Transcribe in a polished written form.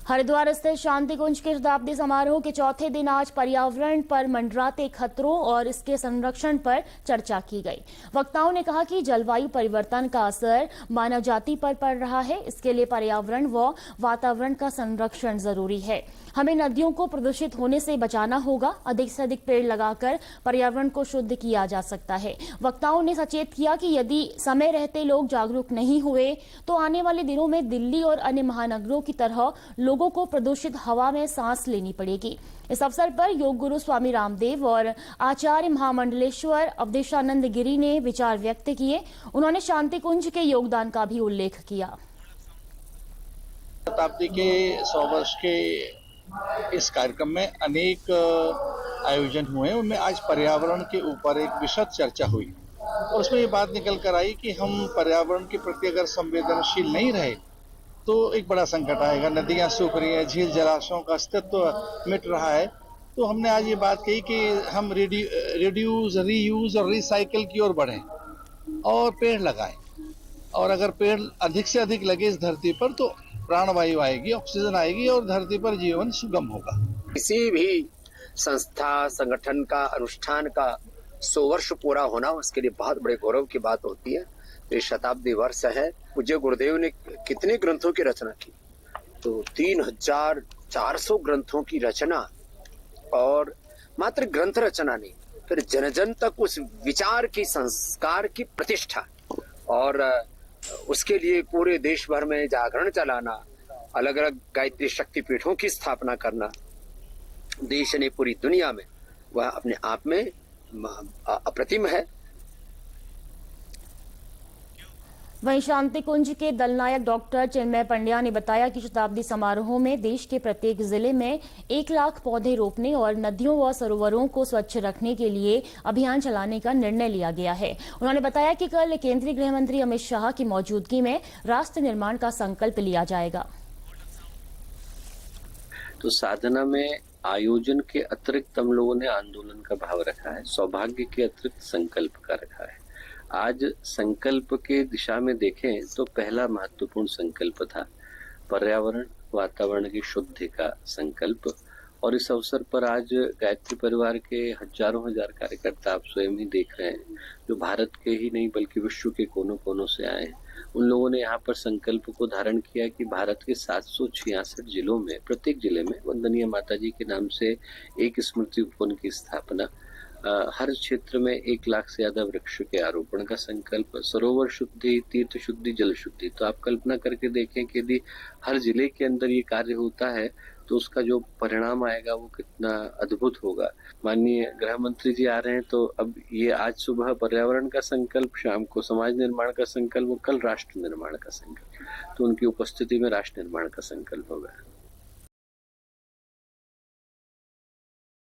हरिद्वार स्थित शांति कुंज के शताब्दी समारोह के चौथे दिन आज पर्यावरण पर मंडराते खतरों और इसके संरक्षण पर चर्चा की गई। वक्ताओं ने कहा कि जलवायु परिवर्तन का असर मानव जाति पर पड़ रहा है। इसके लिए पर्यावरण व वातावरण का संरक्षण जरूरी है। हमें नदियों को प्रदूषित होने से बचाना होगा। अधिक से अधिक पेड़ लगाकर पर्यावरण को शुद्ध किया जा सकता है। वक्ताओं ने सचेत किया कि यदि समय रहते लोग जागरूक नहीं हुए तो आने वाले दिनों में दिल्ली और अन्य महानगरों की तरह लोगों को प्रदूषित हवा में सांस लेनी पड़ेगी। इस अवसर पर योग गुरु स्वामी रामदेव और आचार्य महामंडलेश्वर अवधेशानंद गिरी ने विचार व्यक्त किए। उन्होंने शांति कुंज के योगदान का भी उल्लेख किया। शताब्दी के 100 वर्ष के इस कार्यक्रम में अनेक आयोजन हुए। उनमें आज पर्यावरण के ऊपर एक विशद चर्चा हुई और उसमें ये बात निकल कर आई कि हम पर्यावरण के प्रति अगर संवेदनशील नहीं रहे तो एक बड़ा संकट आएगा। नदियां सूख रही हैं, झील जलाशयों का अस्तित्व मिट रहा है। तो हमने आज ये बात कही कि हम रिड्यूस, रीयूज और रिसाइकिल की ओर बढ़ें और पेड़ लगाएं। और अगर पेड़ अधिक से अधिक लगे इस धरती पर तो प्राणवायु आएगी, ऑक्सीजन आएगी और धरती पर जीवन सुगम होगा। किसी भी संस्था संगठन का अनुष्ठान का 100 वर्ष पूरा होना उसके लिए बहुत बड़े गौरव की बात होती है। ये शताब्दी वर्ष है। पूज्य गुरुदेव ने कितने ग्रंथों की रचना की, तो 3400 ग्रंथों की रचना, और मात्र ग्रंथ रचना नहीं, फिर जन जन तक उस विचार की, संस्कार की प्रतिष्ठा, और उसके लिए पूरे देश भर में जागरण चलाना, अलग अलग गायत्री शक्ति पीठों की स्थापना करना, देश ने पूरी दुनिया में, वह अपने आप में अप्रतिम है। वहीं शांति कुंज के दलनायक डॉक्टर चिन्मय पंड्या ने बताया कि शताब्दी समारोह में देश के प्रत्येक जिले में 1 लाख पौधे रोपने और नदियों व सरोवरों को स्वच्छ रखने के लिए अभियान चलाने का निर्णय लिया गया है। उन्होंने बताया कि कल केंद्रीय गृह मंत्री अमित शाह की मौजूदगी में राष्ट्र निर्माण का संकल्प लिया जाएगा। तो साधना में आयोजन के अतिरिक्त हम लोगों ने आंदोलन का भाव रखा है, सौभाग्य के अतिरिक्त संकल्प का रखा है। आज संकल्प के दिशा में देखें तो पहला महत्वपूर्ण संकल्प था पर्यावरण वातावरण की शुद्धि का संकल्प। और इस अवसर पर आज गायत्री परिवार के हजारों हजार कार्यकर्ता आप स्वयं ही देख रहे हैं, जो भारत के ही नहीं बल्कि विश्व के कोनों कोनों से आए हैं। उन लोगों ने यहाँ पर संकल्प को धारण किया कि भारत के 766 जिलों में, प्रत्येक जिले में वंदनीय माता जी के नाम से एक स्मृति उपवन की स्थापना, हर क्षेत्र में 1 लाख से ज्यादा वृक्ष के आरोपण का संकल्प, सरोवर शुद्धि, तीर्थ शुद्धि, जल शुद्धि। तो आप कल्पना करके देखें कि यदि हर जिले के अंदर ये कार्य होता है तो उसका जो परिणाम आएगा वो कितना अद्भुत होगा। माननीय गृह मंत्री जी आ रहे हैं, तो अब ये आज सुबह पर्यावरण का संकल्प, शाम को समाज निर्माण का संकल्प, कल राष्ट्र निर्माण का संकल्प, तो उनकी उपस्थिति में राष्ट्र निर्माण का संकल्प होगा।